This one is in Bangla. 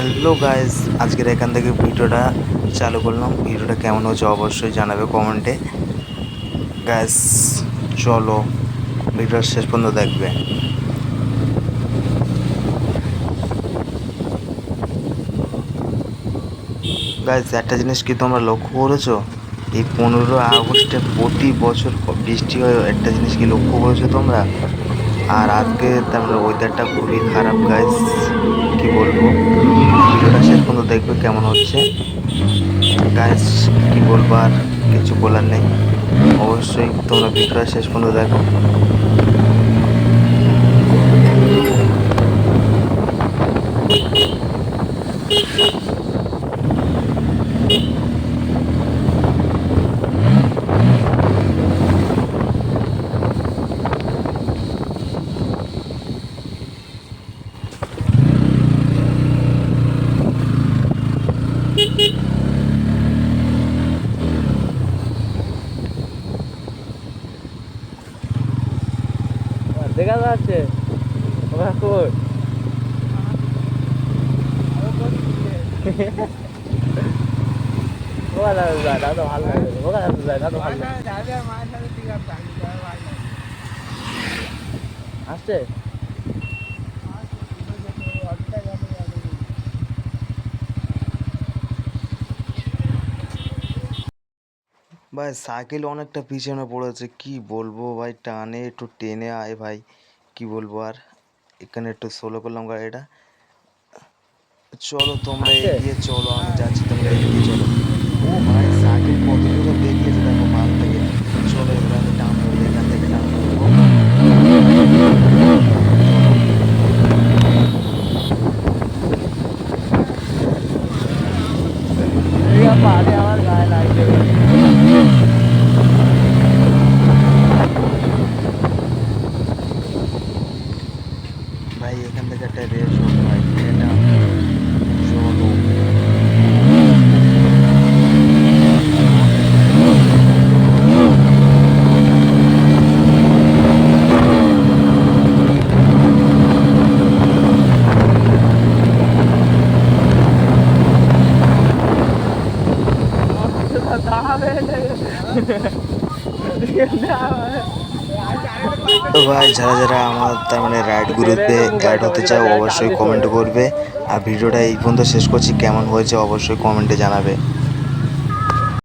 হ্যালো গাইস, আজকের এখান থেকে ভিডিওটা চালু করলাম। ভিডিওটা কেমন হচ্ছে অবশ্যই জানাবে কমেন্টে। গাইস চলো ভিডিওটা শেষ পর্যন্ত দেখবে। গাইস একটা জিনিস কি তোমরা লক্ষ্য করেছো, এই 15 আগস্টে প্রতি বছর বৃষ্টি হয়। একটা জিনিস কি লক্ষ্য করেছো তোমরা? আর আজকে তার ওয়েদারটা খুবই খারাপ গাইস, কি বলবো। ভিডিওটা শেষ পর্যন্ত দেখবে কেমন হচ্ছে। গাইস কি বলবো, আর কিছু বলার নেই। অবশ্যই তোমরা ভিডিওটা শেষ পর্যন্ত দেখো। দেখা যাচ্ছে ওরা কই ওরা যায় না তো ভালো লাগে, ওরা যায় না তো ভালো লাগে। আসছে ভাই সাইকেল অনেকটা পিছনে পড়েছে, কি বলবো ভাই। টানে একটু টেনে আয় ভাই, কি বলবো আর। এখানে একটু সোলো করলাম গাড়িটা। চলো তোমরা আসছে এগিয়ে চলো, আমি যাচ্ছি, তোমরা এগিয়ে চলো। ও ভাই সাইকেল কত দূরে বেরিয়েছে দেখো পাল থেকে। চলো এবার আমি টানবো, এখান থেকে টানবো। পারে আমার গায়ে লাগছে। ভাই এখান থেকে একটা রেস হবে ভাই, এটা চলো। তো ভাই যারা যারা আমার তার মানে রাইড গ্রুপে অ্যাড হতে চাও অবশ্যই কমেন্ট করবে। আর ভিডিওটা এই পর্যন্ত শেষ করছি, কেমন হয়েছে অবশ্যই কমেন্টে জানাবে।